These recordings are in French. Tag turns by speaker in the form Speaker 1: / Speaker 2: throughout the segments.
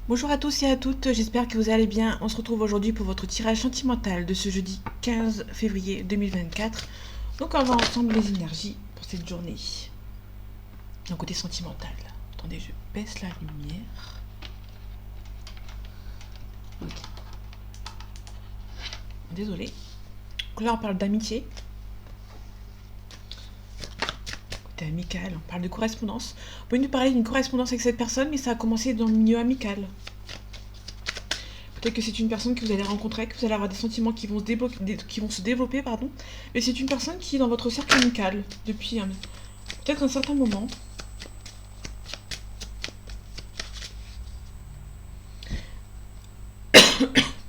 Speaker 1: Bonjour à tous et à toutes, j'espère que vous allez bien. On se retrouve aujourd'hui pour votre tirage sentimental de ce jeudi 15 février 2024. Donc on va ensemble les énergies pour cette journée. D'un côté sentimental. Attendez, je baisse la lumière. Ok. Désolée. Donc là on parle d'amitié. Côté amical, on parle de correspondance. Vous pouvez nous parler d'une correspondance avec cette personne, mais ça a commencé dans le milieu amical. Peut-être que c'est une personne que vous allez rencontrer, que vous allez avoir des sentiments qui vont se développer, pardon. Mais c'est une personne qui est dans votre cercle amical depuis peut-être un certain moment.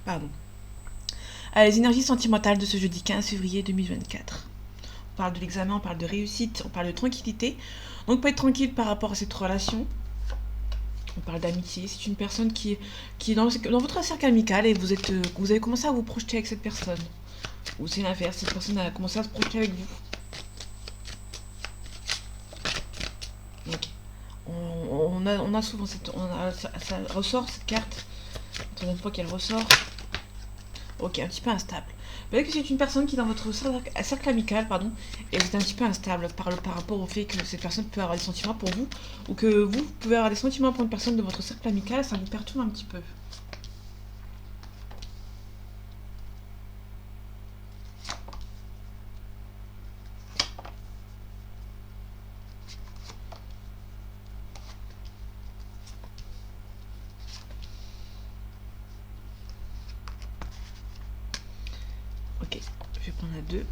Speaker 1: Pardon. Les énergies sentimentales de ce jeudi 15 février 2024. On parle de l'examen, on parle de réussite, on parle de tranquillité. Donc, vous pouvez être tranquille par rapport à cette relation. On parle d'amitié. C'est une personne qui est dans votre cercle amical et vous avez commencé à vous projeter avec cette personne. Ou c'est l'inverse, cette personne a commencé à se projeter avec vous. Ok. On a souvent ça ressort cette carte. La troisième fois qu'elle ressort. Ok, un petit peu instable. Peut-être que c'est une personne qui est dans votre cercle amical, pardon, et vous êtes un petit peu instable par rapport au fait que cette personne peut avoir des sentiments pour vous, ou que vous pouvez avoir des sentiments pour une personne de votre cercle amical, ça vous perturbe un petit peu. Ok, je vais prendre la 2.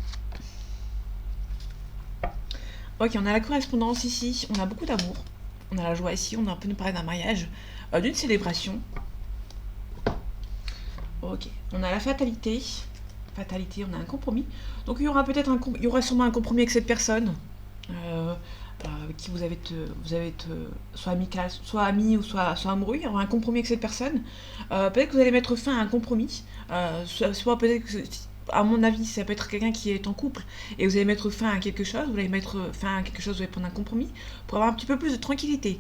Speaker 1: Ok, on a la correspondance ici, on a beaucoup d'amour, on a la joie ici, on a un peu nous parler d'un mariage, d'une célébration. Ok, on a la fatalité, on a un compromis, donc il y aura sûrement un compromis avec cette personne, avec qui vous avez soit amical, soit ami ou soit amoureux, il y aura un compromis avec cette personne. Peut-être que vous allez mettre fin à un compromis, soit peut-être que à mon avis, ça peut être quelqu'un qui est en couple et vous allez mettre fin à quelque chose, vous allez prendre un compromis pour avoir un petit peu plus de tranquillité.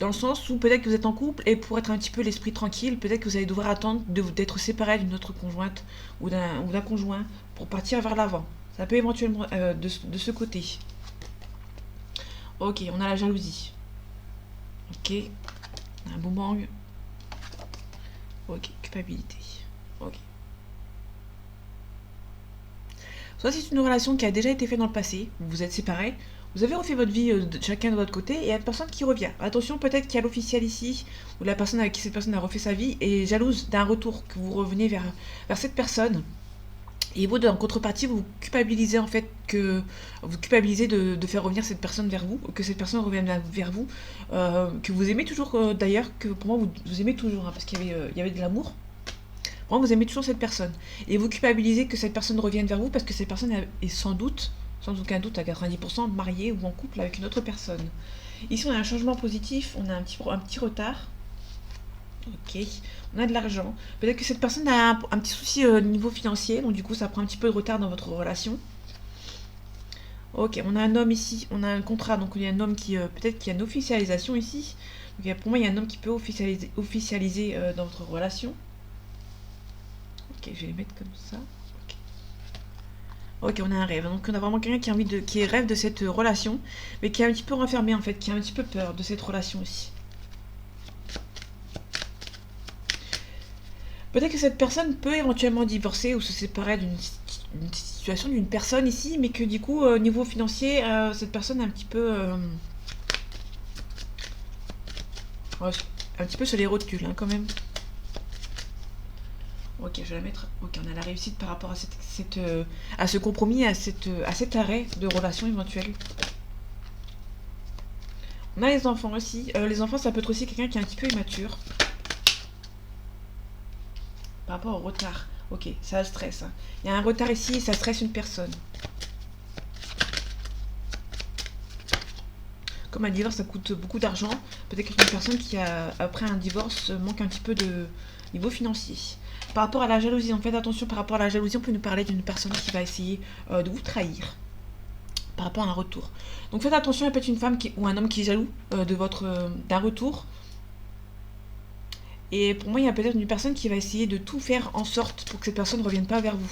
Speaker 1: Dans le sens où peut-être que vous êtes en couple et pour être un petit peu l'esprit tranquille, peut-être que vous allez devoir attendre d'être séparé d'une autre conjointe ou d'un conjoint pour partir vers l'avant. Ça peut éventuellement de ce côté. Ok, on a la jalousie. Ok, on a un boomerang. Ok, culpabilité. Ok. Soit c'est une relation qui a déjà été faite dans le passé, vous vous êtes séparés, vous avez refait votre vie chacun de votre côté et il y a une personne qui revient. Attention, peut-être qu'il y a l'officiel ici, ou la personne avec qui cette personne a refait sa vie est jalouse d'un retour, que vous revenez vers cette personne. Et vous, en contrepartie, vous culpabilisez de faire revenir cette personne vers vous, que cette personne revienne vers vous, que vous aimez toujours d'ailleurs, que pour moi vous aimez toujours, hein, parce qu'il y avait de l'amour. Vraiment, vous aimez toujours cette personne. Et vous culpabilisez que cette personne revienne vers vous parce que cette personne est sans aucun doute à 90% mariée ou en couple avec une autre personne. Ici, on a un changement positif, on a un petit retard. Ok, on a de l'argent. Peut-être que cette personne a un petit souci au niveau financier, donc du coup, ça prend un petit peu de retard dans votre relation. Ok, on a un homme ici, on a un contrat, donc il y a un homme qui, peut-être qu'il y a une officialisation ici. Donc pour moi, il y a un homme qui peut officialiser dans votre relation. Ok, je vais les mettre comme ça. Ok, on a un rêve. Donc on a vraiment quelqu'un qui rêve de cette relation, mais qui est un petit peu renfermé en fait, qui a un petit peu peur de cette relation aussi. Peut-être que cette personne peut éventuellement divorcer ou se séparer d'une situation d'une personne ici, mais que du coup, au niveau financier, cette personne est un petit peu, un petit peu sur les rotules, hein, quand même. Ok, je vais la mettre. Ok, on a la réussite par rapport à ce compromis, à cet arrêt de relation éventuelle. On a les enfants aussi. Les enfants, ça peut être aussi quelqu'un qui est un petit peu immature. Par rapport au retard. Ok, ça stresse. Hein. Il y a un retard ici, ça stresse une personne. Comme un divorce, ça coûte beaucoup d'argent. Peut-être qu'une personne qui a, après un divorce, manque un petit peu de niveau financier. Par rapport à la jalousie, en fait, attention, par rapport à la jalousie, on peut nous parler d'une personne qui va essayer de vous trahir par rapport à un retour. Donc faites attention, il peut être une femme ou un homme qui est jaloux d'un retour. Et pour moi, il y a peut-être une personne qui va essayer de tout faire en sorte pour que cette personne ne revienne pas vers vous.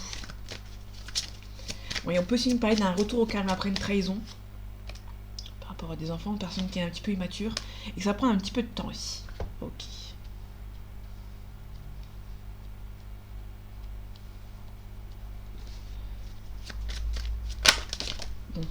Speaker 1: Bon, et on peut aussi me parler d'un retour au calme après une trahison. Par rapport à des enfants, une personne qui est un petit peu immature. Et que ça prend un petit peu de temps aussi. Ok. Bon.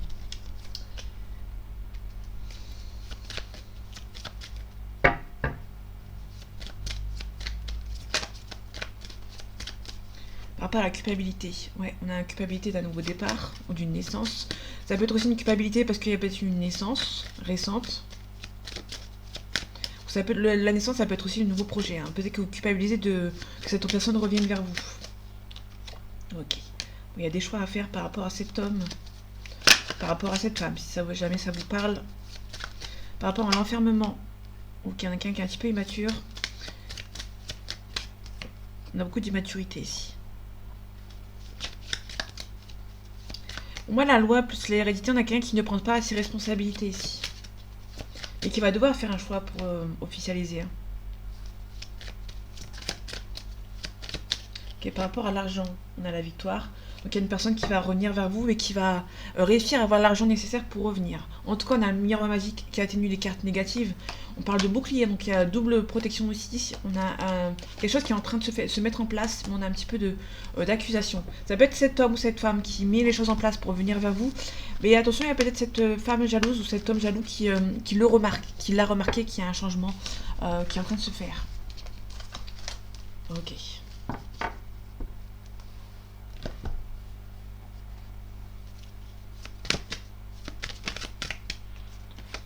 Speaker 1: Par rapport à la culpabilité, ouais, on a une culpabilité d'un nouveau départ ou d'une naissance. Ça peut être aussi une culpabilité parce qu'il y a peut-être une naissance récente. Ça peut, la naissance, ça peut être aussi un nouveau projet. Hein. Peut-être que vous culpabilisez que cette personne revienne vers vous. Ok. Bon, il y a des choix à faire par rapport à cet homme, par rapport à cette femme, si ça, jamais ça vous parle. Par rapport à l'enfermement, ou quelqu'un qui est un petit peu immature. On a beaucoup d'immaturité ici. Moi, la loi plus l'hérédité, on a quelqu'un qui ne prend pas ses responsabilités ici. Et qui va devoir faire un choix pour officialiser. Hein. Okay, par rapport à l'argent, on a la victoire. Donc il y a une personne qui va revenir vers vous et qui va réussir à avoir l'argent nécessaire pour revenir. En tout cas, on a le miroir magique qui atténue les cartes négatives. On parle de bouclier, donc il y a double protection aussi. On a quelque chose qui est en train de se mettre en place, mais on a un petit peu d'accusation. Ça peut être cet homme ou cette femme qui met les choses en place pour venir vers vous. Mais attention, il y a peut-être cette femme jalouse ou cet homme jaloux qui le remarque, qui l'a remarqué, qu'il y a un changement qui est en train de se faire. Ok.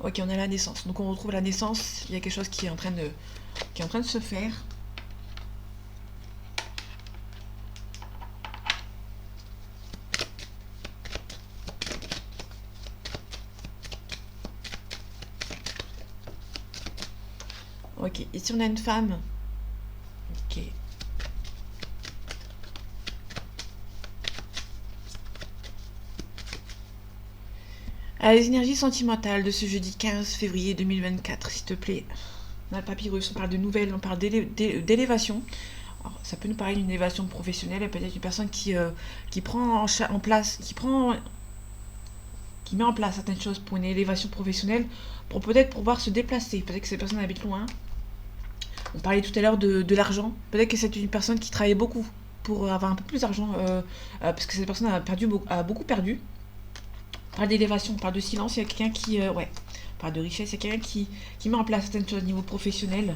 Speaker 1: Ok, on a la naissance. Donc on retrouve la naissance. Il y a quelque chose qui est en train de se faire. Ok, ici on a une femme. Ok. Les énergies sentimentales de ce jeudi 15 février 2024, s'il te plaît. On a le papyrus, on parle de nouvelles, on parle d'élévation. Alors, ça peut nous parler d'une élévation professionnelle, peut-être une personne qui prend en place, qui met en place certaines choses pour une élévation professionnelle, pour peut-être pouvoir se déplacer. Peut-être que cette personne habite loin. On parlait tout à l'heure de l'argent. Peut-être que c'est une personne qui travaille beaucoup pour avoir un peu plus d'argent, parce que cette personne a beaucoup perdu. On parle d'élévation, on parle de silence, il y a quelqu'un qui... on parle de richesse, il y a quelqu'un qui met en place certaines choses au niveau professionnel.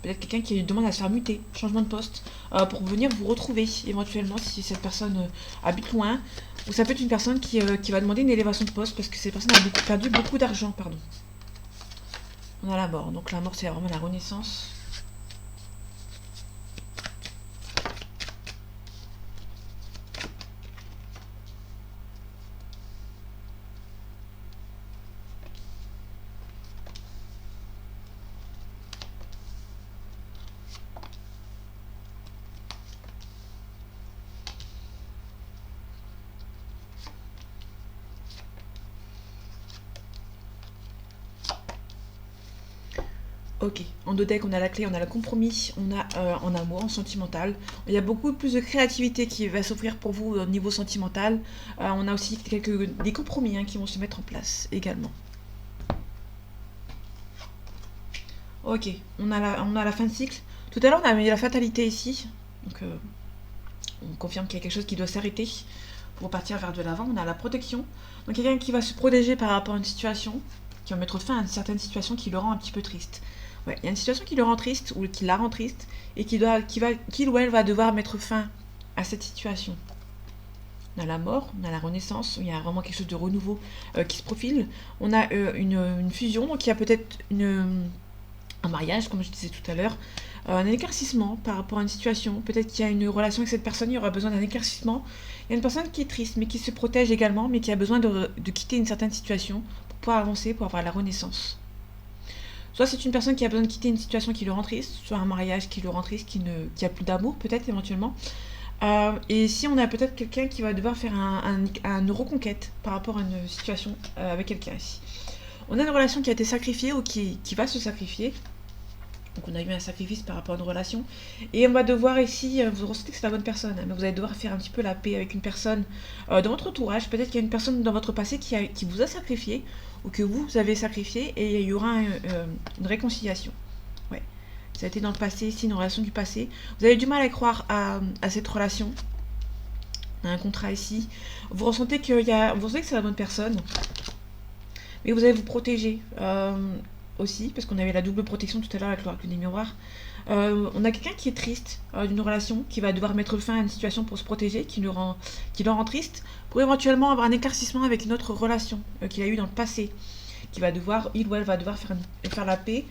Speaker 1: Peut-être quelqu'un qui demande à se faire muter, changement de poste, pour venir vous retrouver éventuellement si cette personne habite loin. Ou ça peut être une personne qui va demander une élévation de poste parce que cette personne a perdu beaucoup d'argent, pardon. On a la mort, donc la mort c'est vraiment la renaissance. Ok, en deux decks, on a la clé, on a le compromis, on a en amour, en sentimental. Il y a beaucoup plus de créativité qui va s'offrir pour vous au niveau sentimental. On a aussi des compromis qui vont se mettre en place également. Ok, on a la fin de cycle. Tout à l'heure, on a mis la fatalité ici. Donc, on confirme qu'il y a quelque chose qui doit s'arrêter pour partir vers de l'avant. On a la protection. Donc, quelqu'un qui va se protéger par rapport à une situation, qui va mettre fin à une certaine situation qui le rend un petit peu triste. Ouais, il y a une situation qui le rend triste ou qui la rend triste et qu'il ou elle va devoir mettre fin à cette situation. On a la mort, on a la renaissance, il y a vraiment quelque chose de renouveau qui se profile. On a une fusion, donc il y a peut-être un mariage, comme je disais tout à l'heure, un éclaircissement par rapport à une situation. Peut-être qu'il y a une relation avec cette personne, il y aura besoin d'un éclaircissement. Il y a une personne qui est triste, mais qui se protège également, mais qui a besoin de quitter une certaine situation pour pouvoir avancer, pour avoir la renaissance. Soit c'est une personne qui a besoin de quitter une situation qui le rend triste, soit un mariage qui le rend triste, qui a plus d'amour peut-être éventuellement. Et si on a peut-être quelqu'un qui va devoir faire une reconquête par rapport à une situation avec quelqu'un ici. On a une relation qui a été sacrifiée ou qui va se sacrifier. Donc on a eu un sacrifice par rapport à une relation. Et on va devoir ici, vous ressentez que c'est la bonne personne, hein, mais vous allez devoir faire un petit peu la paix avec une personne dans votre entourage. Peut-être qu'il y a une personne dans votre passé qui vous a sacrifié, ou que vous avez sacrifié, et il y aura une réconciliation. Ouais. Ça a été dans le passé, ici, une relation du passé. Vous avez du mal à croire à cette relation. On a un contrat ici. Vous ressentez vous ressentez que c'est la bonne personne. Mais vous allez vous protéger aussi, parce qu'on avait la double protection tout à l'heure avec l'oracle des miroirs. On a quelqu'un qui est triste d'une relation, qui va devoir mettre fin à une situation pour se protéger, qui le rend triste, pour éventuellement avoir un éclaircissement avec une autre relation qu'il a eue dans le passé, qui va devoir, il ou elle va devoir faire la paix,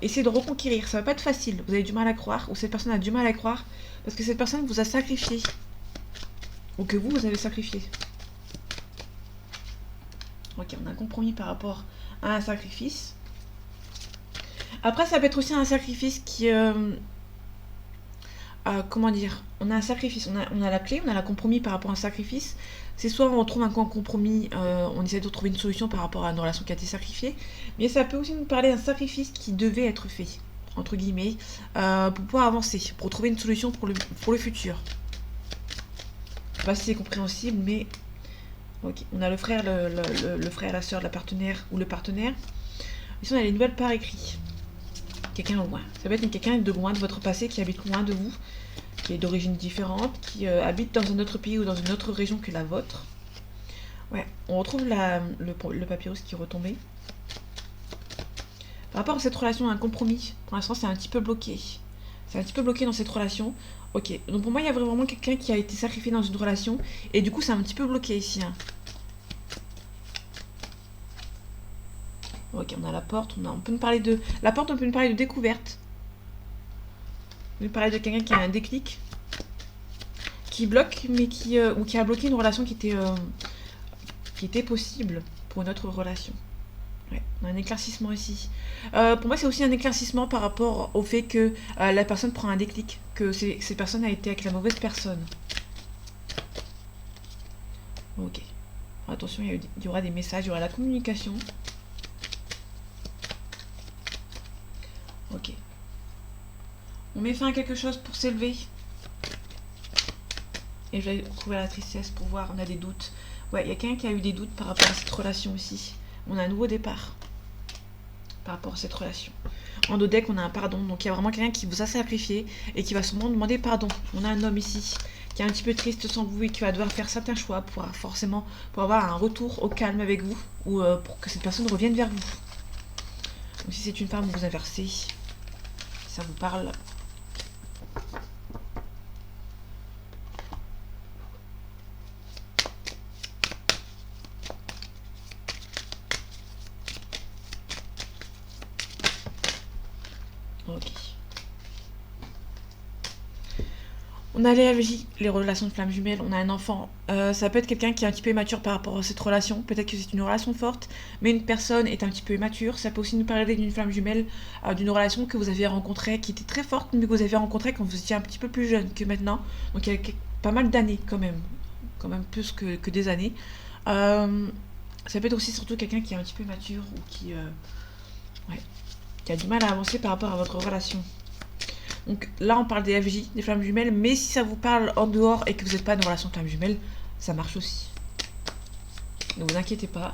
Speaker 1: essayer de reconquérir. Ça va pas être facile, vous avez du mal à croire, ou cette personne a du mal à croire, parce que cette personne vous a sacrifié, ou que vous avez sacrifié. Ok, on a un compromis par rapport à un sacrifice. Après, ça peut être aussi un sacrifice qui... comment dire? On a un sacrifice, on a la clé, on a la compromis par rapport à un sacrifice. C'est soit on trouve un compromis, on essaie de trouver une solution par rapport à une relation qui a été sacrifiée, mais ça peut aussi nous parler d'un sacrifice qui devait être fait, entre guillemets, pour pouvoir avancer, pour trouver une solution pour le futur. Je sais pas si c'est compréhensible, mais... Ok, on a le frère, le frère, la soeur, la partenaire ou le partenaire. Ici, on a les nouvelles par écrit. Quelqu'un loin. Ça peut être quelqu'un de loin de votre passé qui habite loin de vous, qui est d'origine différente, qui habite dans un autre pays ou dans une autre région que la vôtre. Ouais, on retrouve le papyrus qui est retombé. Par rapport à cette relation, un compromis. Pour l'instant, c'est un petit peu bloqué. C'est un petit peu bloqué dans cette relation. Ok, donc pour moi, il y a vraiment quelqu'un qui a été sacrifié dans une relation. Et du coup, c'est un petit peu bloqué ici. Hein. Ok, on a la porte. On peut nous parler de... La porte, on peut nous parler de découverte. On peut nous parler de quelqu'un qui a un déclic. Qui bloque, mais ou qui a bloqué une relation qui était possible pour une autre relation. Ouais, on a un éclaircissement ici. Pour moi, c'est aussi un éclaircissement par rapport au fait que la personne prend un déclic, que cette personne a été avec la mauvaise personne. Ok. Attention, il y aura des messages, il y aura la communication. Ok. On met fin à quelque chose pour s'élever. Et je vais trouver la tristesse pour voir, on a des doutes. Ouais, il y a quelqu'un qui a eu des doutes par rapport à cette relation aussi. On a un nouveau départ par rapport à cette relation. En dos deck, on a un pardon. Donc il y a vraiment quelqu'un qui vous a sacrifié et qui va sûrement demander pardon. On a un homme ici qui est un petit peu triste sans vous et qui va devoir faire certains choix pour avoir un retour au calme avec vous ou pour que cette personne revienne vers vous. Donc si c'est une femme, vous inversez. Ça vous parle. Ok. On a les FJ, les relations de flammes jumelles, on a un enfant. Ça peut être quelqu'un qui est un petit peu immature par rapport à cette relation. Peut-être que c'est une relation forte, mais une personne est un petit peu immature. Ça peut aussi nous parler d'une flamme jumelle, d'une relation que vous avez rencontrée, qui était très forte, mais que vous avez rencontrée quand vous étiez un petit peu plus jeune que maintenant. Donc il y a pas mal d'années quand même plus que des années. Ça peut être aussi surtout quelqu'un qui est un petit peu mature ou qui a du mal à avancer par rapport à votre relation. Donc là, on parle des FJ, des flammes jumelles, mais si ça vous parle en dehors et que vous n'êtes pas dans une relation de flammes jumelles, ça marche aussi. Ne vous inquiétez pas.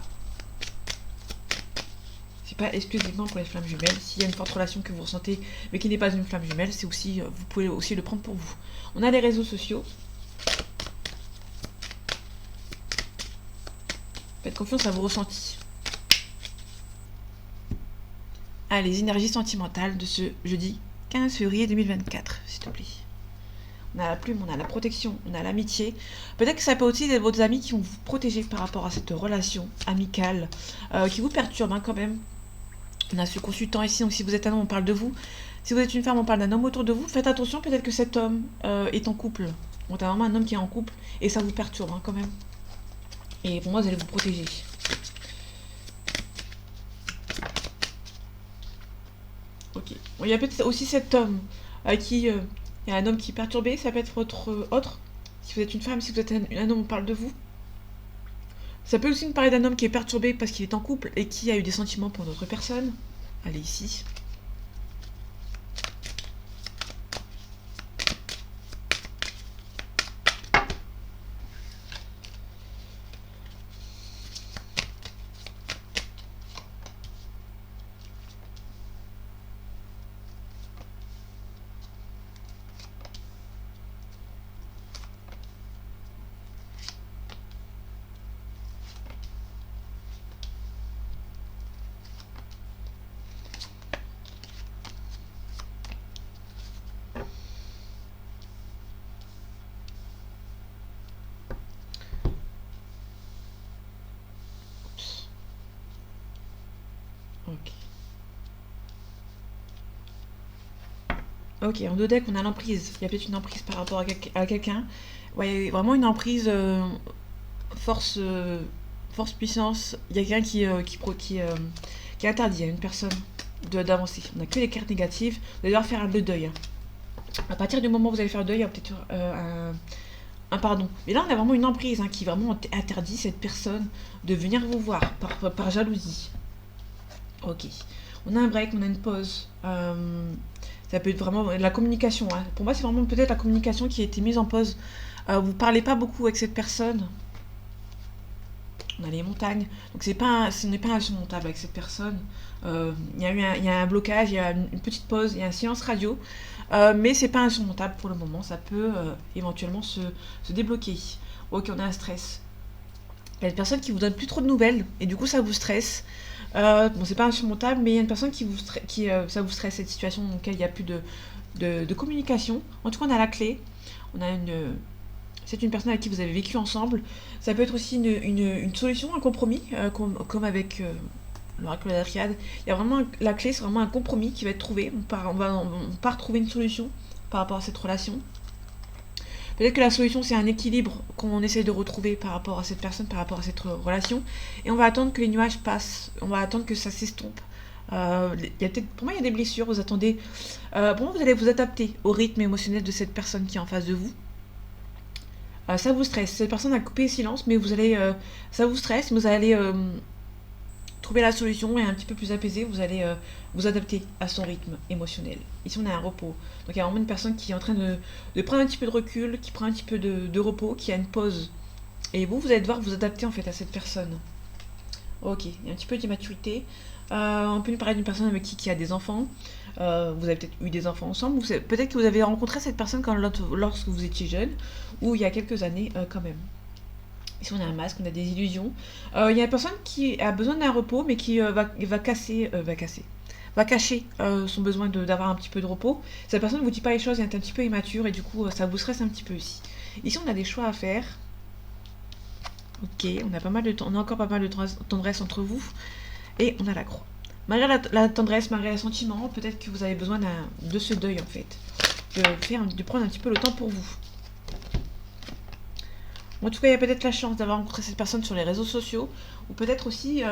Speaker 1: C'est pas exclusivement pour les flammes jumelles. S'il y a une forte relation que vous ressentez, mais qui n'est pas une flamme jumelle, c'est aussi, vous pouvez aussi le prendre pour vous. On a les réseaux sociaux. Faites confiance à vos ressentis. Ah, les énergies sentimentales de ce jeudi 15 février 2024, s'il te plaît. On a la plume, on a la protection, on a l'amitié. Peut-être que ça peut aussi être vos amis qui vont vous protéger par rapport à cette relation amicale qui vous perturbe quand même. On a ce consultant ici, donc si vous êtes un homme, on parle de vous. Si vous êtes une femme, on parle d'un homme autour de vous. Faites attention, peut-être que cet homme est en couple. On a vraiment un homme qui est en couple et ça vous perturbe quand même. Et pour moi, vous allez vous protéger. Ok. Bon, il y a peut-être aussi cet homme il y a un homme qui est perturbé. Ça peut être votre autre. Si vous êtes une femme, si vous êtes un homme, on parle de vous. Ça peut aussi nous parler d'un homme qui est perturbé parce qu'il est en couple et qui a eu des sentiments pour d'autres personnes. Allez, ici. Ok, en deux decks, on a l'emprise. Il y a peut-être une emprise par rapport à quelqu'un. Ouais, vraiment une emprise force, force puissance. Il y a quelqu'un qui interdit à une personne d'avancer. On n'a que les cartes négatives. Vous allez devoir faire le deuil. À partir du moment où vous allez faire le deuil, il y a peut-être un pardon. Mais là, on a vraiment une emprise qui vraiment interdit cette personne de venir vous voir par jalousie. Ok. On a un break, on a une pause. Ça peut être vraiment la communication. Pour moi, c'est vraiment peut-être la communication qui a été mise en pause. Vous parlez pas beaucoup avec cette personne. On a les montagnes. Donc ce n'est pas insurmontable avec cette personne. Il y a un blocage, il y a une petite pause, il y a un silence radio. Mais c'est pas insurmontable pour le moment. Ça peut éventuellement se débloquer. Ok, on a un stress. Il y a une personne qui vous donne plus trop de nouvelles et du coup ça vous stresse. Bon, c'est pas insurmontable, mais il y a une personne ça vous stresse, cette situation dans laquelle il n'y a plus de communication. En tout cas, on a la clé. On a c'est une personne avec qui vous avez vécu ensemble. Ça peut être aussi une solution, un compromis, comme avec l'oracle de la triade. Il y a vraiment la clé, c'est vraiment un compromis qui va être trouvé. On part trouver une solution par rapport à cette relation. Peut-être que la solution, c'est un équilibre qu'on essaie de retrouver par rapport à cette personne, par rapport à cette relation. Et on va attendre que les nuages passent. On va attendre que ça s'estompe. Pour moi, il y a des blessures. Vous attendez. Pour moi, vous allez vous adapter au rythme émotionnel de cette personne qui est en face de vous. Ça vous stresse. Cette personne a coupé le silence, mais ça vous stresse, mais vous allez trouver la solution et un petit peu plus apaisé, vous allez vous adapter à son rythme émotionnel. Ici, on a un repos. Donc, il y a vraiment une personne qui est en train de prendre un petit peu de recul, qui prend un petit peu de repos, qui a une pause. Et vous allez devoir vous adapter en fait à cette personne. Ok, il y a un petit peu d'immaturité. On peut nous parler d'une personne avec qui a des enfants. Vous avez peut-être eu des enfants ensemble. Peut-être que vous avez rencontré cette personne lorsque vous étiez jeune, ou il y a quelques années quand même. Ici, on a un masque, on a des illusions. Il y a une personne qui a besoin d'un repos, mais qui va cacher son besoin d'avoir un petit peu de repos. Cette personne ne vous dit pas les choses, elle est un petit peu immature, et du coup, ça vous stresse un petit peu aussi. Ici, on a des choix à faire. Ok, on a encore pas mal de tendresse entre vous. Et on a la croix. Malgré la tendresse, malgré les sentiments, peut-être que vous avez besoin de ce deuil, en fait. De prendre un petit peu le temps pour vous. En tout cas, il y a peut-être la chance d'avoir rencontré cette personne sur les réseaux sociaux, ou peut-être aussi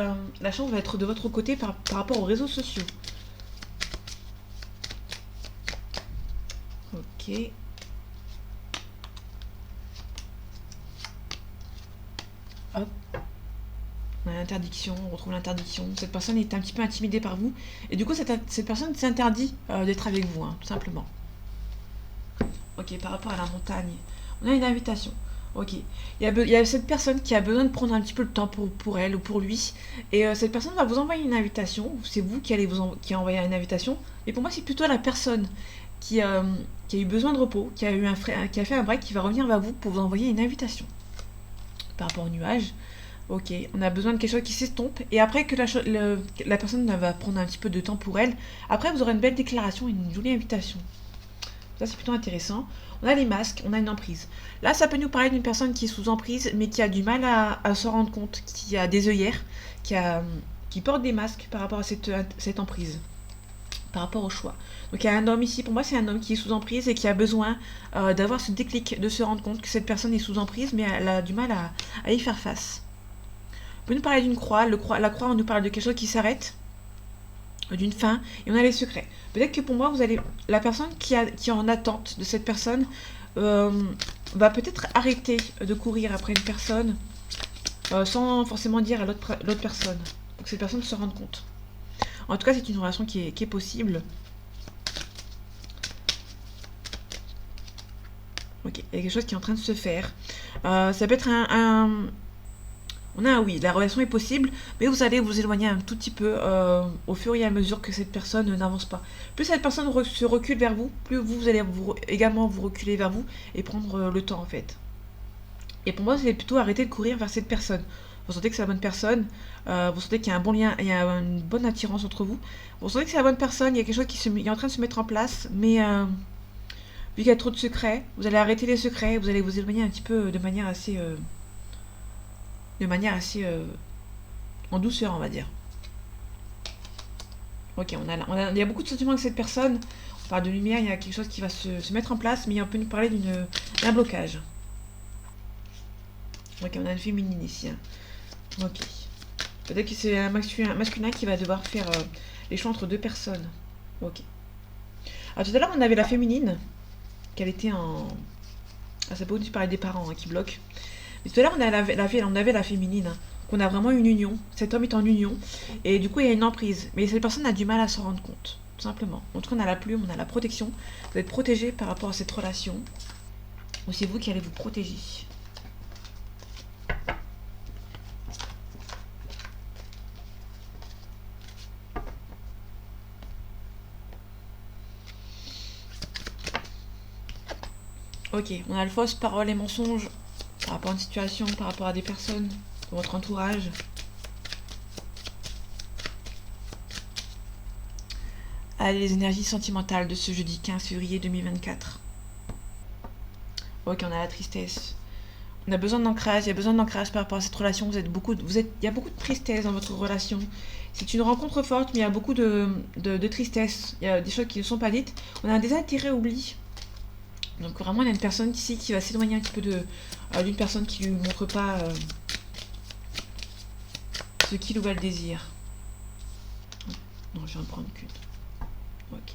Speaker 1: la chance va être de votre côté par rapport aux réseaux sociaux. Ok. Hop. On a l'interdiction, on retrouve l'interdiction. Cette personne est un petit peu intimidée par vous, et du coup, cette personne s'interdit d'être avec vous, tout simplement. Ok, par rapport à la montagne, on a une invitation. Ok. Il y a cette personne qui a besoin de prendre un petit peu le temps pour elle ou pour lui. Et cette personne va vous envoyer une invitation. C'est vous qui allez qui a envoyé une invitation. Et pour moi, c'est plutôt la personne qui a eu besoin de repos, qui a fait un break, qui va revenir vers vous pour vous envoyer une invitation. Par rapport au nuage. Ok. On a besoin de quelque chose qui s'estompe. Et après que la personne va prendre un petit peu de temps pour elle, après vous aurez une belle déclaration et une jolie invitation. Ça, c'est plutôt intéressant. On a les masques, on a une emprise. Là, ça peut nous parler d'une personne qui est sous emprise, mais qui a du mal à se rendre compte, qui a des œillères, qui porte des masques par rapport à cette emprise, par rapport au choix. Donc, il y a un homme ici, pour moi, c'est un homme qui est sous emprise et qui a besoin d'avoir ce déclic, de se rendre compte que cette personne est sous emprise, mais elle a du mal à y faire face. On peut nous parler d'une croix. La croix, on nous parle de quelque chose qui s'arrête, d'une fin, et on a les secrets. Peut-être que pour moi, la personne qui est en attente de cette personne va peut-être arrêter de courir après une personne sans forcément dire à l'autre personne, pour que cette personne se rende compte. En tout cas, c'est une relation qui est possible. Ok, il y a quelque chose qui est en train de se faire. Ça peut être on a un oui, la relation est possible, mais vous allez vous éloigner un tout petit peu au fur et à mesure que cette personne n'avance pas. Plus cette personne se recule vers vous, plus vous allez également vous reculer vers vous et prendre le temps en fait. Et pour moi, c'est plutôt arrêter de courir vers cette personne. Vous sentez que c'est la bonne personne, vous sentez qu'il y a un bon lien, il y a une bonne attirance entre vous. Vous sentez que c'est la bonne personne, il y a quelque chose qui est en train de se mettre en place, mais vu qu'il y a trop de secrets, vous allez arrêter les secrets, vous allez vous éloigner un petit peu de manière assez en douceur, on va dire. Ok, il y a beaucoup de sentiments avec cette personne. Par de lumière, il y a quelque chose qui va se mettre en place, mais on peut nous parler d'un blocage. Ok, on a une féminine ici. Hein. Ok. Peut-être que c'est un masculin qui va devoir faire les choix entre deux personnes. Ok. Alors tout à l'heure, on avait la féminine, qu'elle était en... Ah, ça peut aussi parler des parents hein, qui bloquent. Mais tout à l'heure, on avait la féminine, hein, qu'on a vraiment une union. Cet homme est en union, et du coup, il y a une emprise. Mais cette personne a du mal à s'en rendre compte, tout simplement. En tout cas, on a la plume, on a la protection. Vous êtes protégé par rapport à cette relation. Ou c'est vous qui allez vous protéger. Ok, on a le fausse parole et mensonge par rapport à une situation, par rapport à des personnes de votre entourage. Allez, les énergies sentimentales de ce jeudi 15 février 2024. Ok, on a la tristesse. On a besoin d'ancrage, il y a besoin d'ancrage par rapport à cette relation. Il y a beaucoup de tristesse dans votre relation. C'est une rencontre forte, mais il y a beaucoup de tristesse. Il y a des choses qui ne sont pas dites. On a un désintérêt oubli. Donc vraiment, il y a une personne ici qui va s'éloigner un petit peu d'une personne qui ne lui montre pas ce qu'il ou elle désire. Non, je viens de prendre qu'une. Ok.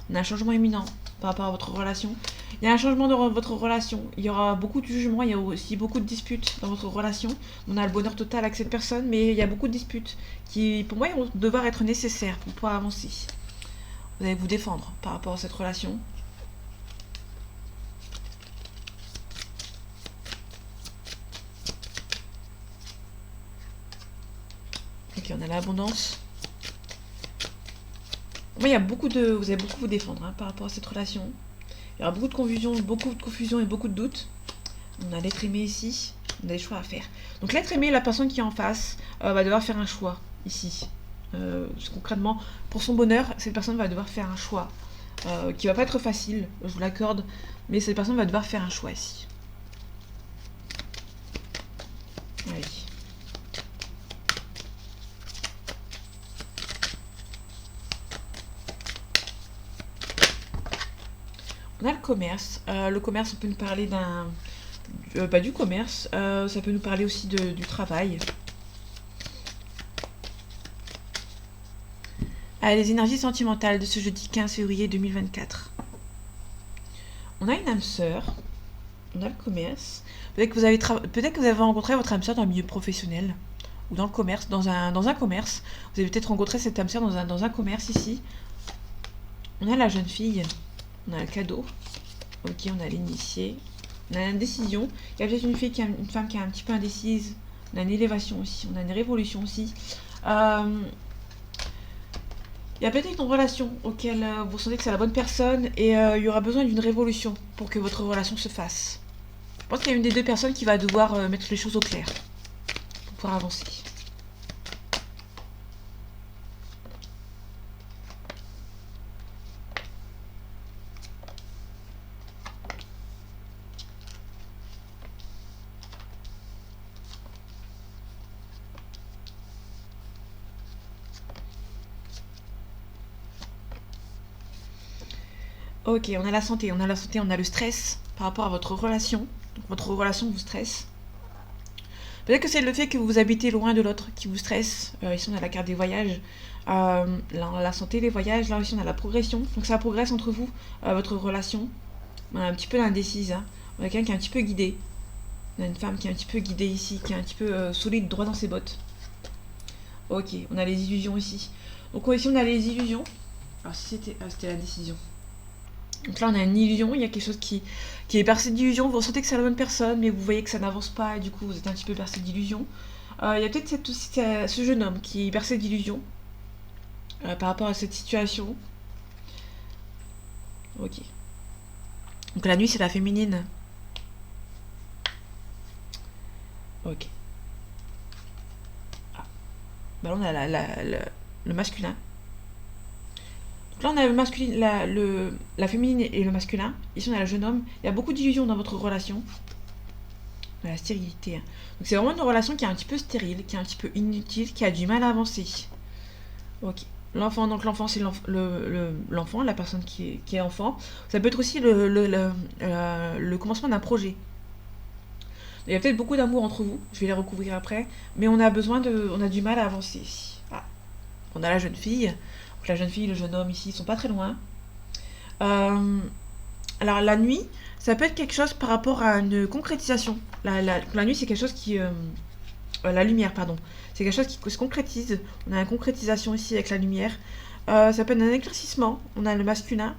Speaker 1: On a un changement imminent par rapport à votre relation. Il y a un changement de votre relation. Il y aura beaucoup de jugements, il y a aussi beaucoup de disputes dans votre relation. On a le bonheur total avec cette personne, mais il y a beaucoup de disputes qui, pour moi, vont devoir être nécessaires pour pouvoir avancer. Vous allez vous défendre par rapport à cette relation. Ok, on a l'abondance. Moi, il y a vous allez beaucoup vous défendre hein, par rapport à cette relation. Il y aura beaucoup de confusion et beaucoup de doutes. On a l'être aimé ici. On a des choix à faire. Donc l'être aimé, la personne qui est en face, va devoir faire un choix ici. Concrètement, pour son bonheur, cette personne va devoir faire un choix qui va pas être facile, je vous l'accorde, mais cette personne va devoir faire un choix ici. Allez. On a le commerce. Le commerce, on peut nous parler du commerce. Ça peut nous parler aussi du travail. Allez, les énergies sentimentales de ce jeudi 15 février 2024. On a une âme sœur. On a le commerce. Peut-être que vous avez rencontré votre âme sœur dans le milieu professionnel. Ou dans le commerce, dans un commerce. Vous avez peut-être rencontré cette âme sœur dans un commerce ici. On a la jeune fille. On a le cadeau. Ok, on a l'initié. On a l'indécision. Il y a peut-être une femme qui est un petit peu indécise. On a une élévation aussi. On a une révolution aussi. Il y a peut-être une relation auquel vous sentez que c'est la bonne personne et il y aura besoin d'une révolution pour que votre relation se fasse. Je pense qu'il y a une des deux personnes qui va devoir mettre les choses au clair pour pouvoir avancer. Ok, on a la santé, on a le stress par rapport à votre relation. Donc, votre relation vous stresse. Peut-être que c'est le fait que vous habitez loin de l'autre qui vous stresse. Ici, on a la carte des voyages. La santé, les voyages. Là aussi, on a la progression. Donc, ça progresse entre vous, votre relation. On a un petit peu l'indécise. Hein. On a quelqu'un qui est un petit peu guidé. On a une femme qui est un petit peu guidée ici, qui est un petit peu solide, droit dans ses bottes. Ok, on a les illusions ici. Donc, ici, on a les illusions. Alors, si c'était la décision. Donc là, on a une illusion, il y a quelque chose qui est bercé d'illusion. Vous ressentez que c'est la bonne personne, mais vous voyez que ça n'avance pas et du coup, vous êtes un petit peu bercé d'illusion. Il y a peut-être ce jeune homme qui est bercé d'illusion par rapport à cette situation. Ok. Donc la nuit, c'est la féminine. Ok. Ah. Bah là, on a le masculin. Donc là, on a la féminine et le masculin. Ici, on a le jeune homme. Il y a beaucoup d'illusions dans votre relation. De la stérilité. Hein. Donc c'est vraiment une relation qui est un petit peu stérile, qui est un petit peu inutile, qui a du mal à avancer. Ok. L'enfant, donc l'enfant, c'est l'enfant, la personne qui est enfant. Ça peut être aussi le commencement d'un projet. Il y a peut-être beaucoup d'amour entre vous, je vais les recouvrir après, mais on a du mal à avancer. Ah, on a la jeune fille. Donc la jeune fille, le jeune homme ici, ils sont pas très loin. Euh, alors la nuit, ça peut être quelque chose par rapport à une concrétisation. La nuit, c'est quelque chose la lumière, pardon. C'est quelque chose qui se concrétise. On a une concrétisation ici avec la lumière. Ça peut être un éclaircissement. On a le masculin.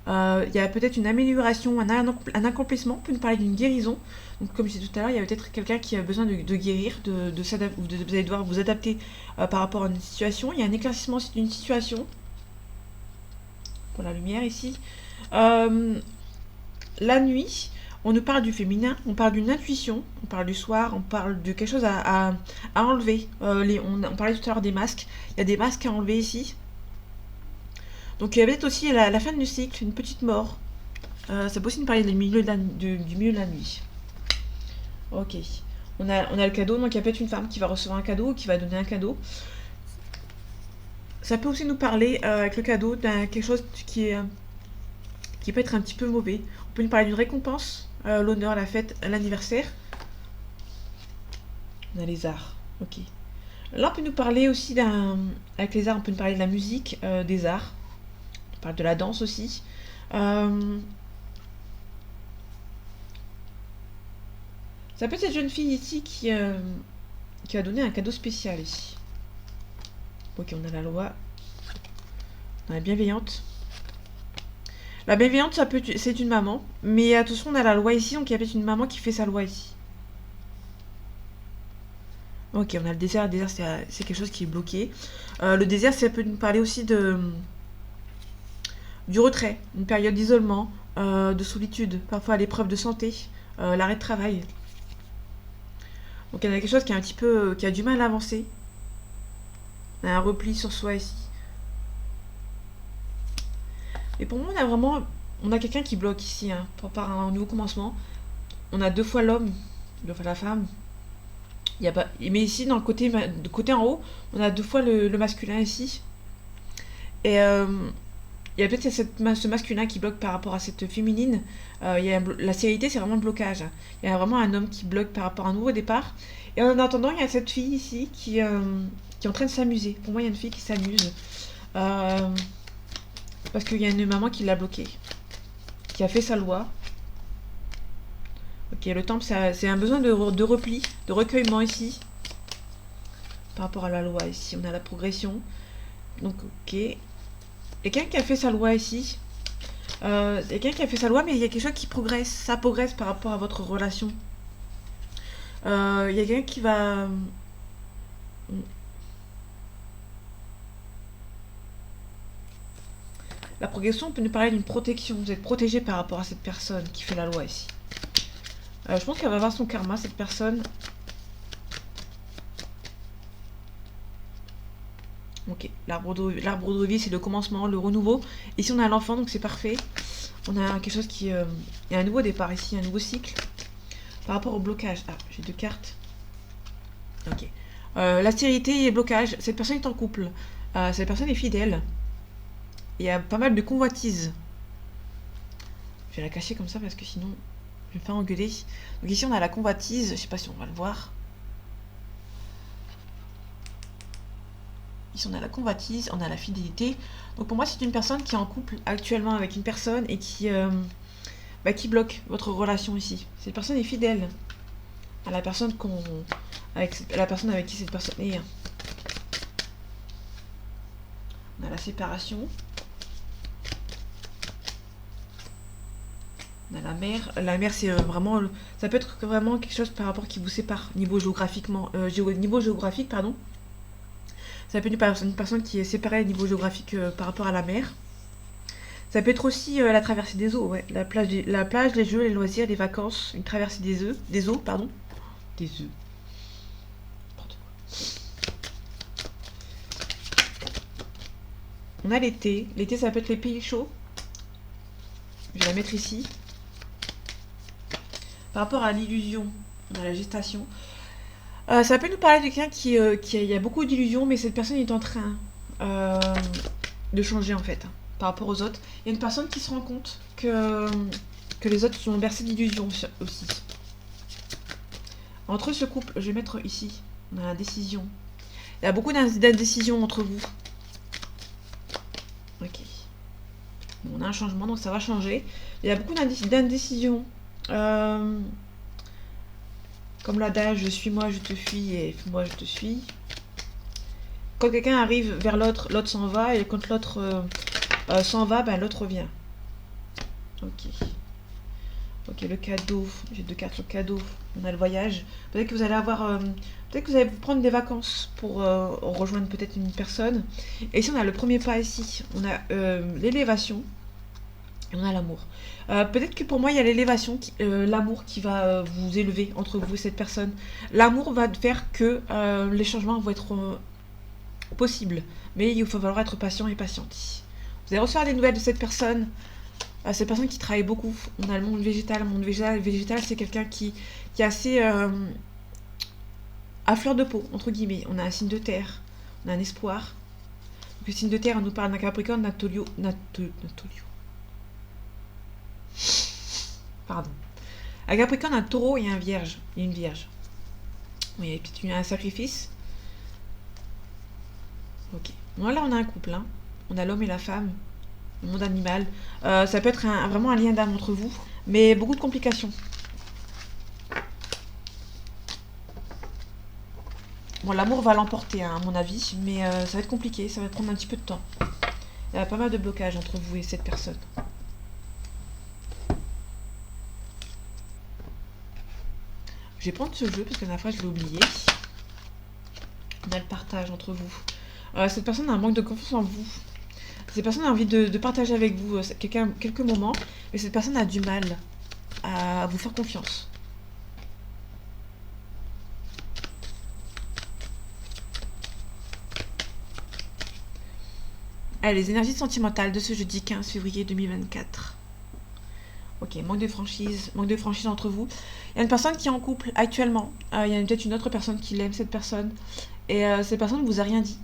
Speaker 1: Il y a peut-être une amélioration, un accomplissement. On peut nous parler d'une guérison. Donc, comme je disais tout à l'heure, il y a peut-être quelqu'un qui a besoin de guérir, vous allez devoir vous adapter par rapport à une situation. Il y a un éclaircissement aussi d'une situation. Pour la lumière ici. La nuit, on nous parle du féminin, on parle d'une intuition, on parle du soir, on parle de quelque chose à enlever. On parlait tout à l'heure des masques. Il y a des masques à enlever ici. Donc il y a peut-être aussi la fin du cycle, une petite mort. Ça peut aussi nous parler du milieu de la nuit. Ok. On a le cadeau, donc il y a peut-être une femme qui va recevoir un cadeau ou qui va donner un cadeau. Ça peut aussi nous parler avec le cadeau d'un quelque chose qui peut être un petit peu mauvais. On peut nous parler d'une récompense, l'honneur, la fête, l'anniversaire. On a les arts. Ok. Là, on peut nous parler aussi avec les arts, on peut nous parler de la musique, des arts. On parle de la danse aussi. Ça peut être cette jeune fille ici qui a donné un cadeau spécial ici. Ok, on a la loi. On a la bienveillante. La bienveillante, c'est une maman. Mais attention, on a la loi ici, donc il y a peut-être une maman qui fait sa loi ici. Ok, on a le désert. Le désert, c'est quelque chose qui est bloqué. Le désert, ça peut nous parler aussi du retrait, une période d'isolement, de solitude, parfois à l'épreuve de santé, l'arrêt de travail. Donc il y a quelque chose qui est un petit peu, qui a du mal à avancer. On a un repli sur soi ici. Et pour moi, on a quelqu'un qui bloque ici, hein, par un nouveau commencement. On a 2 fois l'homme, 2 fois la femme. Il y a pas, mais ici, dans le côté en haut, on a 2 fois le masculin ici. Et il y a peut-être ce masculin qui bloque par rapport à cette féminine. La stérilité, c'est vraiment le blocage. Il y a vraiment un homme qui bloque par rapport à un nouveau départ. Et en attendant, il y a cette fille ici qui est en train de s'amuser. Pour moi, il y a une fille qui s'amuse. Parce qu'il y a une maman qui l'a bloquée. Qui a fait sa loi. Ok, le temple, c'est un besoin de repli, de recueillement ici. Par rapport à la loi ici, on a la progression. Donc, ok. Quelqu'un qui a fait sa loi ici. Quelqu'un qui a fait sa loi, mais il y a quelque chose qui progresse. Ça progresse par rapport à votre relation. Il y a quelqu'un qui va... La progression, on peut nous parler d'une protection. Vous êtes protégé par rapport à cette personne qui fait la loi ici. Je pense qu'elle va avoir son karma, cette personne. Ok, l'arbre de vie, c'est le commencement, le renouveau. Ici, on a l'enfant, donc c'est parfait. On a quelque chose qui... il y a un nouveau départ ici, un nouveau cycle. Par rapport au blocage. Ah, j'ai 2 cartes. Ok. La stérilité et le blocage. Cette personne est en couple. Cette personne est fidèle. Il y a pas mal de convoitises. Je vais la cacher comme ça parce que sinon, je vais me faire engueuler. Donc ici, on a la convoitise. Je sais pas si on va le voir. Ici, on a la convoitise, on a la fidélité. Donc pour moi, c'est une personne qui est en couple actuellement avec une personne et qui bloque votre relation ici. Cette personne est fidèle à la personne avec qui cette personne est. On a la séparation. On a la mer. La mer, c'est vraiment... Ça peut être vraiment quelque chose par rapport qui vous sépare, niveau géographique, pardon. Ça peut être une personne qui est séparée au niveau géographique par rapport à la mer. Ça peut être aussi la traversée des eaux, ouais. La plage, les jeux, les loisirs, les vacances, une traversée des eaux, pardon. Des œufs. On a l'été. L'été, ça peut être les pays chauds. Je vais la mettre ici. Par rapport à l'illusion, on a la gestation. Ça peut nous parler de quelqu'un qui a beaucoup d'illusions, mais cette personne est en train euh, de changer en fait, hein, par rapport aux autres. Il y a une personne qui se rend compte que les autres sont bercés d'illusions aussi. Entre ce couple, je vais mettre ici, on a la décision. Il y a beaucoup d'indécision entre vous. Ok. Bon, on a un changement, donc ça va changer. Il y a beaucoup d'indécision. Comme l'adage, je suis moi, je te fuis, et moi, je te suis. Quand quelqu'un arrive vers l'autre, l'autre s'en va, et quand l'autre s'en va, ben, l'autre revient. Ok. Ok, le cadeau. J'ai 2 cartes, le cadeau. On a le voyage. Peut-être que vous allez avoir... peut-être que vous allez vous prendre des vacances pour rejoindre peut-être une personne. Et ici, on a le premier pas ici. On a l'élévation. Et on a l'amour. Peut-être que pour moi, il y a l'élévation, l'amour qui va vous élever entre vous et cette personne. L'amour va faire que les changements vont être possibles. Mais il va falloir être patient et patiente. Vous allez recevoir des nouvelles de cette personne. Cette personne qui travaille beaucoup. On a le monde végétal. Le monde végétal, c'est quelqu'un qui est assez à fleur de peau, entre guillemets. On a un signe de terre. On a un espoir. Donc, le signe de terre, on nous parle d'un Capricorne, Natolio. Pardon. Un Capricorne, un taureau et un vierge. Et une vierge. Oui, il y a peut-être eu un sacrifice. Ok. Bon, là, on a un couple. Hein. On a l'homme et la femme. Le monde animal. Ça peut être vraiment un lien d'âme entre vous. Mais beaucoup de complications. Bon, l'amour va l'emporter, hein, à mon avis. Mais ça va être compliqué. Ça va prendre un petit peu de temps. Il y a pas mal de blocages entre vous et cette personne. Je vais prendre ce jeu parce que la dernière fois je l'ai oublié. On a le partage entre vous. Cette personne a un manque de confiance en vous. Cette personne a envie de partager avec vous quelques moments, mais cette personne a du mal à vous faire confiance. Allez, les énergies sentimentales de ce jeudi 15 février 2024. Ok, manque de franchise entre vous. Il y a une personne qui est en couple actuellement. Il y a peut-être une autre personne qui l'aime, cette personne. Et cette personne ne vous a rien dit.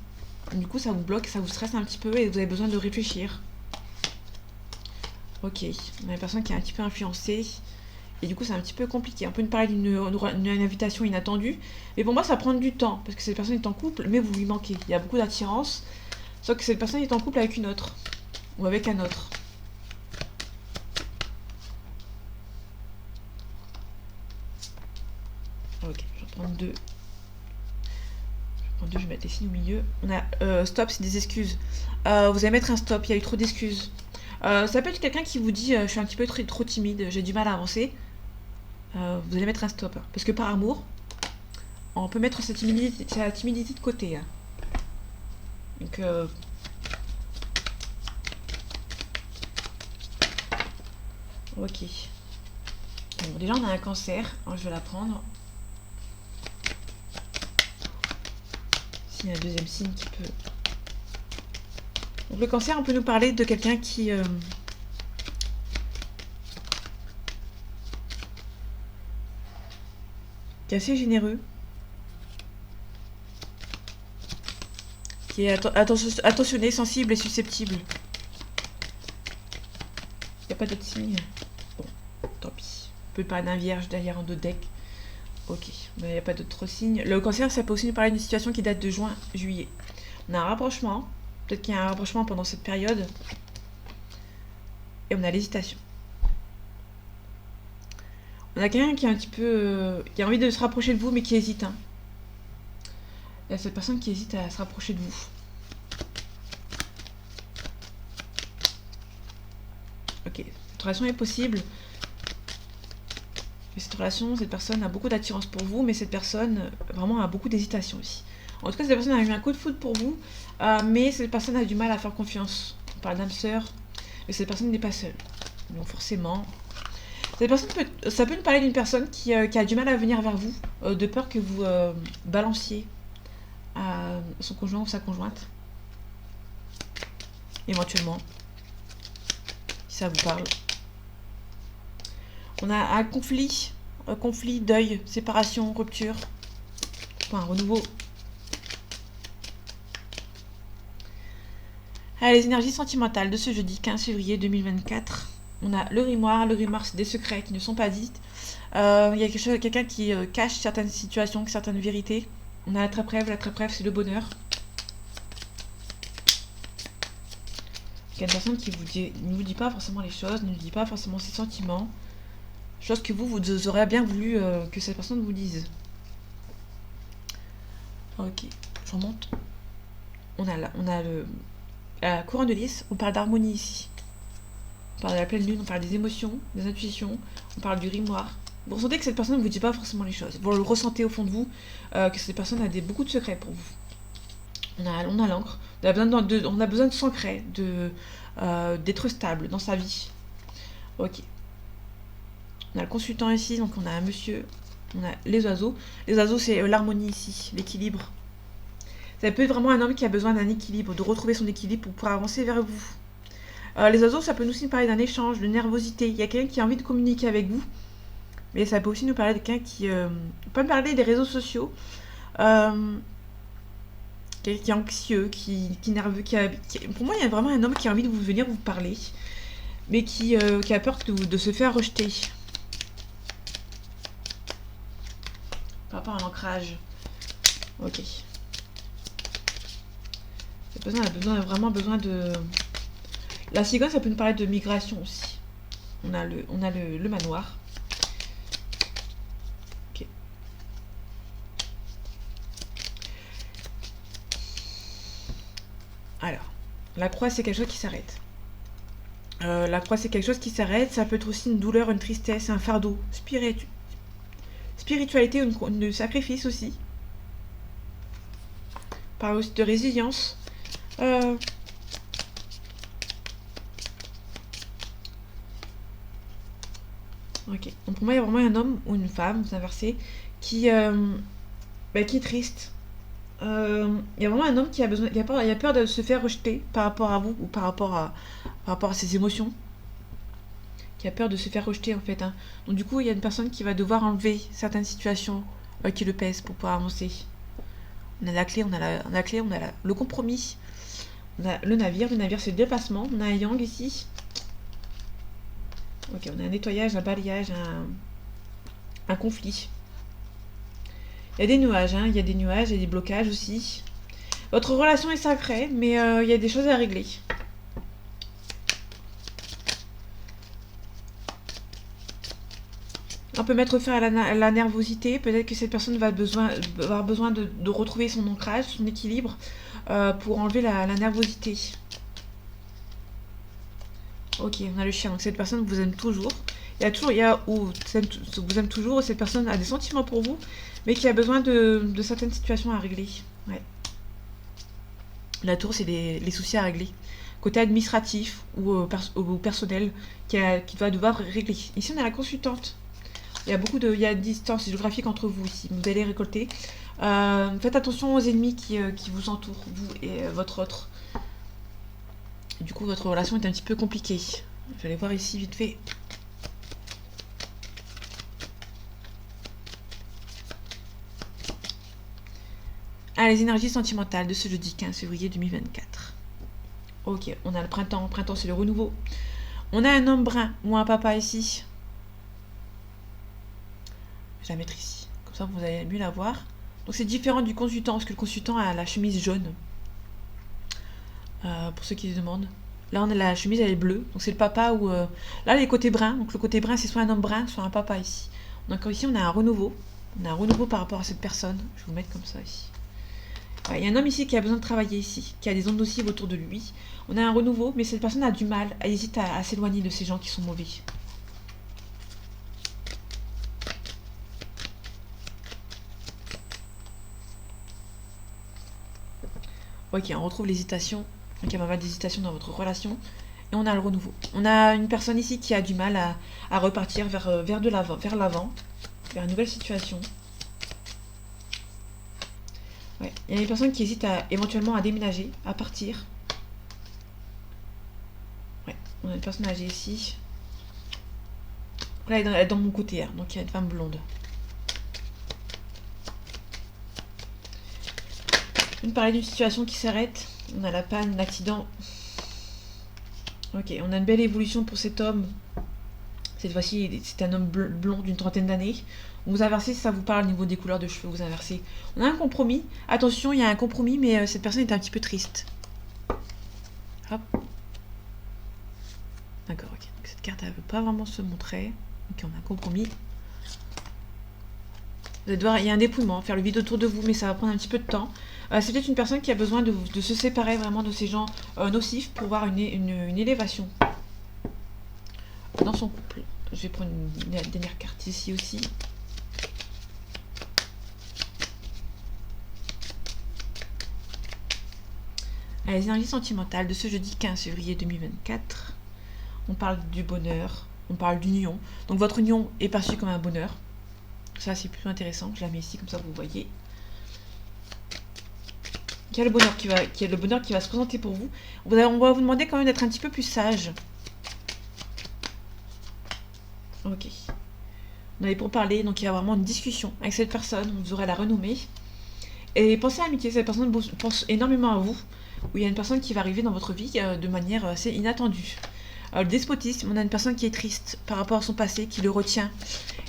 Speaker 1: Du coup, ça vous bloque, ça vous stresse un petit peu et vous avez besoin de réfléchir. Ok, on a une personne qui est un petit peu influencée. Et du coup, c'est un petit peu compliqué. On peut nous parler d'une invitation inattendue. Mais pour moi, ça prend du temps. Parce que cette personne est en couple, mais vous lui manquez. Il y a beaucoup d'attirance. Sauf que cette personne est en couple avec une autre. Ou avec un autre. Ok, je vais prendre 2. Je vais mettre les signes au milieu. On a stop, c'est des excuses. Vous allez mettre un stop, il y a eu trop d'excuses. Ça peut être quelqu'un qui vous dit je suis un petit peu trop timide, j'ai du mal à avancer. Vous allez mettre un stop. Hein. Parce que par amour, on peut mettre sa timidité de côté. Hein. Donc, ok. Bon, déjà, on a un cancer. Alors, je vais la prendre. S'il y a un deuxième signe qui peut... Donc, le cancer, on peut nous parler de quelqu'un qui... qui est assez généreux. Qui est attentionné, sensible et susceptible. Il n'y a pas d'autres signes. Bon, tant pis. On peut parler d'un vierge derrière un dos de deck. Ok, mais il n'y a pas d'autres signes. Le cancer, ça peut aussi nous parler d'une situation qui date de juin-juillet. On a un rapprochement. Peut-être qu'il y a un rapprochement pendant cette période. Et on a l'hésitation. On a quelqu'un qui est un petit peu... qui a envie de se rapprocher de vous, mais qui hésite. Hein. Il y a cette personne qui hésite à se rapprocher de vous. Ok, cette relation est possible. Mais cette relation, cette personne a beaucoup d'attirance pour vous, mais cette personne vraiment a beaucoup d'hésitation aussi. En tout cas, cette personne a eu un coup de foudre pour vous, mais cette personne a du mal à faire confiance. On parle d'âme sœur, mais cette personne n'est pas seule. Donc forcément... Cette personne ça peut nous parler d'une personne qui a du mal à venir vers vous, de peur que vous balanciez à son conjoint ou sa conjointe. Éventuellement. Si ça vous parle. On a un conflit, deuil, séparation, rupture. Enfin, un renouveau. Allez, les énergies sentimentales de ce jeudi 15 février 2024. On a le grimoire. Le grimoire, c'est des secrets qui ne sont pas dits. Il y a quelqu'un qui cache certaines situations, certaines vérités. On a la très-preuve. La très-preuve, c'est le bonheur. Il y a une personne qui ne vous dit pas forcément les choses, ne vous dit pas forcément ses sentiments. Chose que vous aurez bien voulu que cette personne vous dise. Ok, je remonte. On a la couronne de lys, on parle d'harmonie ici. On parle de la pleine lune, on parle des émotions, des intuitions, on parle du grimoire. Vous ressentez que cette personne ne vous dit pas forcément les choses. Vous le ressentez au fond de vous, que cette personne a beaucoup de secrets pour vous. On a l'encre, on a besoin de s'ancrer, d'être stable dans sa vie. Ok. On a le consultant ici, donc on a un monsieur, on a les oiseaux. Les oiseaux, c'est l'harmonie ici, l'équilibre. Ça peut être vraiment un homme qui a besoin d'un équilibre, de retrouver son équilibre pour pouvoir avancer vers vous. Les oiseaux, ça peut nous aussi parler d'un échange, de nervosité. Il y a quelqu'un qui a envie de communiquer avec vous, mais ça peut aussi nous parler de quelqu'un qui peut me parler des réseaux sociaux. Quelqu'un qui est anxieux, qui est nerveux, pour moi, il y a vraiment un homme qui a envie de venir vous parler, mais qui a peur de se faire rejeter. Par rapport à l'ancrage. Ok. On a vraiment besoin de... La cigogne, ça peut nous parler de migration aussi. On a le manoir. Ok. Alors, la croix, c'est quelque chose qui s'arrête. La croix, c'est quelque chose qui s'arrête. Ça peut être aussi une douleur, une tristesse, un fardeau. Spiritualité, une sacrifice aussi. On parle aussi de résilience. Ok. Donc pour moi, il y a vraiment un homme ou une femme, vous inversez, qui est triste. Il y a vraiment un homme qui a besoin, il a peur de se faire rejeter par rapport à vous ou par rapport à ses émotions. Qui a peur de se faire rejeter en fait. Hein. Donc du coup, il y a une personne qui va devoir enlever certaines situations qui le pèsent pour pouvoir avancer. On a la clé, on a le compromis. On a le navire c'est le déplacement. On a un yang ici. Ok, on a un nettoyage, un balayage, un conflit. Il y a des nuages, il y a des blocages aussi. Votre relation est sacrée, mais il y a des choses à régler. On peut mettre fin à la nervosité. Peut-être que cette personne va avoir besoin de retrouver son ancrage, son équilibre, pour enlever la nervosité. Ok, on a le chien. Donc cette personne vous aime toujours. Vous aime toujours. Cette personne a des sentiments pour vous, mais qui a besoin de certaines situations à régler. Ouais. La tour, c'est les soucis à régler. Côté administratif ou personnel, qui va devoir régler. Ici, on a la consultante. Il y a une distance géographique entre vous ici. Vous allez récolter. Faites attention aux ennemis qui vous entourent, vous et votre autre. Du coup, votre relation est un petit peu compliquée. Je vais aller voir ici vite fait. Ah, les énergies sentimentales de ce jeudi 15 février 2024. Ok, on a le printemps. Le printemps, c'est le renouveau. On a un homme brun ou un papa ici. Je vais la mettre ici. Comme ça, vous allez mieux la voir. Donc, c'est différent du consultant, parce que le consultant a la chemise jaune. Pour ceux qui se demandent. Là, on a la chemise, elle est bleue. Donc, c'est le papa ou... Là, les côtés bruns. Donc, le côté brun, c'est soit un homme brun, soit un papa ici. Donc, ici, on a un renouveau. On a un renouveau par rapport à cette personne. Je vais vous mettre comme ça ici. Il y a un homme ici qui a besoin de travailler ici, qui a des ondes nocives autour de lui. On a un renouveau, mais cette personne a du mal, elle hésite à s'éloigner de ces gens qui sont mauvais. Ok, on retrouve l'hésitation. Donc il y a pas mal d'hésitation dans votre relation. Et on a le renouveau. On a une personne ici qui a du mal à repartir vers l'avant, vers une nouvelle situation. Ouais. Il y a une personne qui hésite éventuellement à déménager, à partir. Ouais, on a une personne âgée ici. Là, elle est dans mon côté, hein, donc il y a une femme blonde. Je vais me parler d'une situation qui s'arrête. On a la panne, l'accident. Ok, on a une belle évolution pour cet homme. Cette fois-ci, c'est un homme blond d'une trentaine d'années. Vous inversez, si ça vous parle au niveau des couleurs de cheveux, vous inversez. On a un compromis. Attention, il y a un compromis, mais cette personne est un petit peu triste. Hop. D'accord, ok. Donc cette carte, elle ne veut pas vraiment se montrer. Ok, on a un compromis. Vous allez devoir, il y a un dépouillement, faire le vide autour de vous, mais ça va prendre un petit peu de temps. C'est peut-être une personne qui a besoin de se séparer vraiment de ces gens nocifs pour voir une élévation dans son couple. Je vais prendre une dernière carte ici aussi. Les énergies sentimentales de ce jeudi 15 février 2024. On parle du bonheur, on parle d'union. Donc votre union est perçue comme un bonheur. Ça c'est plutôt intéressant, je la mets ici comme ça vous voyez. Il y a le bonheur qui va se présenter pour vous. On va vous demander quand même d'être un petit peu plus sage. Ok. On avait pour parler, donc il y a vraiment une discussion avec cette personne, vous aurez la renommer. Et pensez à l'amitié, cette personne pense énormément à vous. Où il y a une personne qui va arriver dans votre vie de manière assez inattendue. Le despotisme, on a une personne qui est triste par rapport à son passé, qui le retient.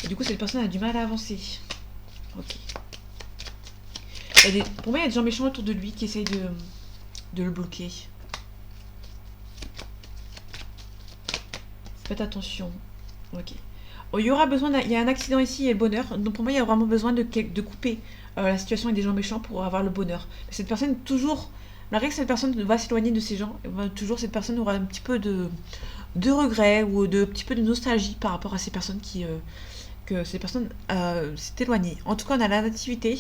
Speaker 1: Et du coup, cette personne a du mal à avancer. Ok. Pour moi, il y a des gens méchants autour de lui qui essayent de le bloquer. Faites attention. Ok. Il y aura besoin il y a un accident ici et le bonheur. Donc pour moi, il y a vraiment besoin de couper la situation avec des gens méchants pour avoir le bonheur. Mais cette personne, toujours, malgré que cette personne va s'éloigner de ces gens, toujours cette personne aura un petit peu de regret ou un petit peu de nostalgie par rapport à ces personnes que ces personnes s'est éloignées. En tout cas, on a la nativité.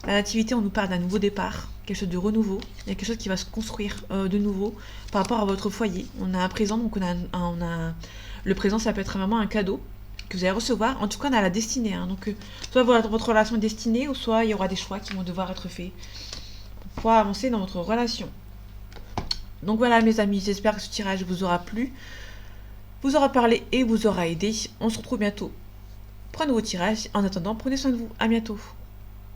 Speaker 1: La nativité, on nous parle d'un nouveau départ, quelque chose de renouveau. Il y a quelque chose qui va se construire de nouveau par rapport à votre foyer. On a un présent, donc on a le présent, ça peut être vraiment un cadeau que vous allez recevoir. En tout cas, on a la destinée. Donc, soit votre relation est destinée, ou soit il y aura des choix qui vont devoir être faits pour pouvoir avancer dans votre relation. Donc voilà, mes amis, j'espère que ce tirage vous aura plu, vous aura parlé et vous aura aidé. On se retrouve bientôt pour un nouveau tirage. En attendant, prenez soin de vous. À bientôt.